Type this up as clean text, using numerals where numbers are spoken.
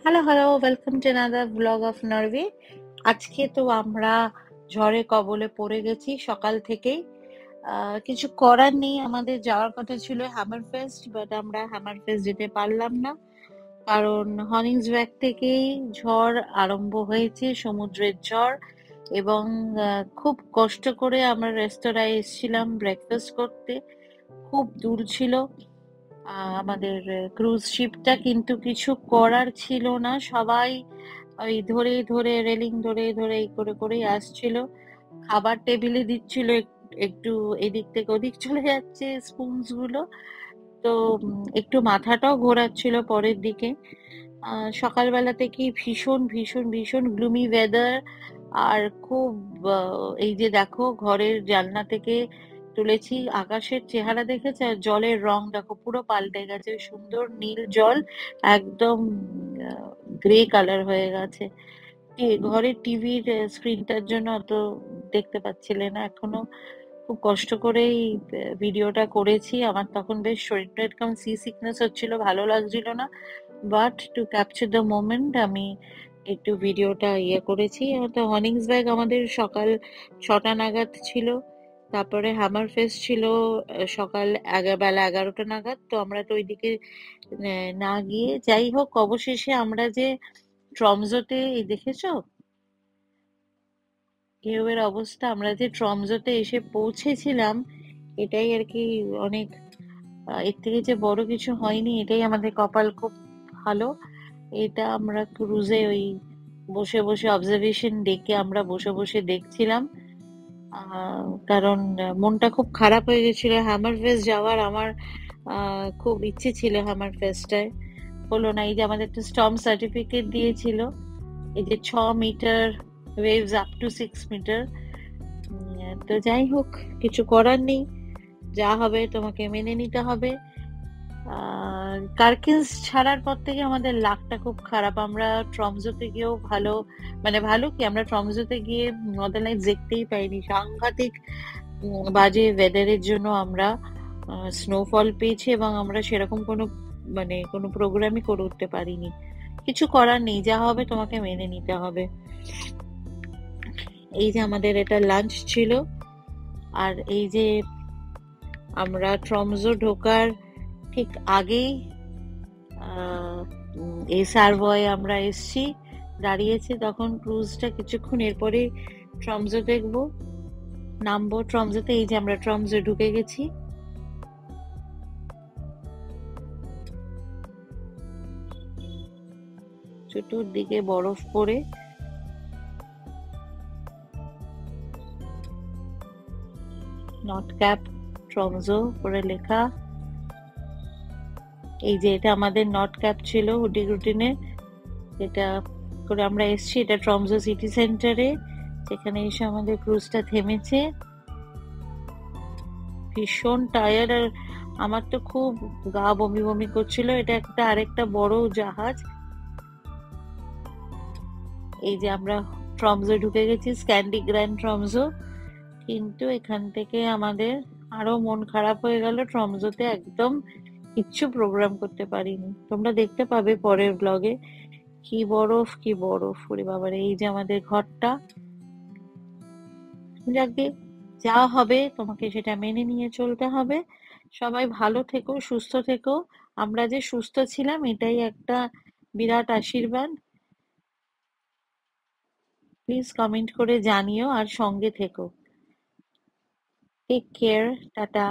Hello hello, welcome to another blog of Norway. আজকে তো আমরা ঝড়ে কবলে পড়ে গেছি সকাল থেকেই। কিছু করার নেই, আমাদের যাওয়ার কথা ছিল হ্যামারফেস্ট, বাট আমরা হ্যামারফেস্ট যেতে পারলাম না, কারণ হনিংসব্যাক থেকেই ঝড় আরম্ভ হয়েছে, সমুদ্রের ঝড়। এবং খুব কষ্ট করে আমরা রেস্তোরাঁয় এসেছিলাম ব্রেকফাস্ট করতে। খুব দূর ছিল আমাদের ক্রুজ শিপটা, কিন্তু কিছু করার ছিল না। সবাই ওই ধরে ধরে রেলিং ধরে ধরে এই করে করেই আসছিল। খাবার টেবিলে দিচ্ছিল, একটু এদিক থেকে ওদিক চলে যাচ্ছে স্পুনস গুলো। তো একটু মাথাটাও ঘোরাচ্ছিল পরের দিকে। সকালবেলা থেকেই ভীষণ ভীষণ ভীষণ গ্লুমি ওয়েদার। আর খুব এই যে দেখো, ঘরের জানলা থেকে তুলেছি, আকাশের চেহারা দেখেছে, আর জলের রং দেখো পুরো পাল্টে গেছে, সুন্দর নীল জল একদম গ্রে কালার হয়ে গেছে। ঘরের টিভির স্ক্রিনটার জন্য অত দেখতে পাচ্ছিলে না এখনো। খুব কষ্ট করেই ভিডিওটা করেছি। আমার তখন বেশ শরীরটা একদম সি সিকনেস হচ্ছিল, ভালো লাগছিল না, but to capture the moment আমি একটু ভিডিওটা করেছি। তো হনিংসবার্গ আমাদের সকাল 6টা নাগাদ ছিল, তারপরে হ্যামার ফেস্ট ছিল সকাল বেলা 11টা নাগাদ। তো আমরা তো ওইদিকে না গিয়ে, যাই হোক, অবশেষে আমরা যে ট্রমজোতে, এই দেখেছো ঢেউয়ের অবস্থা, আমরা যে ট্রমজোতে এসে পৌঁছেছিলাম, এটাই আর কি অনেক। এর থেকে যে বড় কিছু হয়নি, এটাই আমাদের কপাল খুব ভালো। এটা আমরা ক্রুজে ওই বসে বসে অবজারভেশন ডেকে আমরা বসে বসে দেখছিলাম। কারণ মনটা খুব খারাপ হয়ে গেছিল হ্যামার ফেস্ট যাওয়ার। আমার খুব ইচ্ছে ছিল হ্যামার ফেস্টটায়, হলো না। এই যে আমাদের একটা স্টর্ম সার্টিফিকেট দিয়েছিল, এই যে 6 metre waves up to 6 metre. তো যাই হোক, কিছু করার নেই, যা হবে তোমাকে মেনে নিতে হবে। কার্কিন্স ছাড়ার পর থেকে আমাদের লাকটা খুব খারাপ। আমরা ট্রমজোতে গিয়েও ভালো, মানে ভালো কি, আমরা ট্রমজোতে গিয়ে নর্দার্ন লাইটস দেখতেই পাইনি। সাংঘাতিক বাজে ওয়েদারের জন্য আমরা স্নোফল পেয়েছি, এবং আমরা সেরকম কোনো, মানে কোনো প্রোগ্রামই করে উঠতে পারিনি। কিছু করার নেই, যা হবে তোমাকে মেনে নিতে হবে। এই যে আমাদের এটা লাঞ্চ ছিল, আর এই যে আমরা ট্রমজো ঢোকার ঠিক আগেই এসআর বয় আমরা এসছি, দাঁড়িয়েছে তখন ক্রুজটা। কিছুক্ষণ এরপরে ট্রমজো দেখবো, নামবো ট্রমজোতে। এই যে আমরা ট্রমজো ঢুকে গেছি। চতুর্দিকে বরফ পড়ে, নট ক্যাপ ট্রমজো করে লেখা। এই যে এটা আমাদের নট ক্যাপ ছিল হুডি রুটিনে, এটা করে আমরা এসছি। এটা ট্রমজো সিটি সেন্টারে, যেখানে এসে আমাদের ক্রুজটা থেমেছে। ভীষণ টায়ার্ড, আর আমার তো খুব গা বমি বমি করছিল। এটা একটা আরেকটা বড় জাহাজ। এই যে আমরা ট্রমজো ঢুকে গেছি, স্ক্যান্ডি গ্র্যান্ড ট্রমজো। কিন্তু এখান থেকে আমাদের আরো মন খারাপ হয়ে গেল। ট্রমজোতে একদম কিচ্ছু প্রোগ্রাম করতে পারিনি, তোমরা দেখতে পাবে পরের ব্লগে। কি বরফ, কি বরফ, ওরে বাবারে। এই যে আমাদের ঘরটা। যাকে যা হবে তোমাকে সেটা মেনে নিয়ে চলতে হবে। সবাই ভালো থেকো, সুস্থ থেকো। আমরা যে সুস্থ ছিলাম, এটাই একটা বিরাট আশীর্বাদ। প্লিজ কমেন্ট করে জানিও, আর সঙ্গে থেকো। Take care, tata.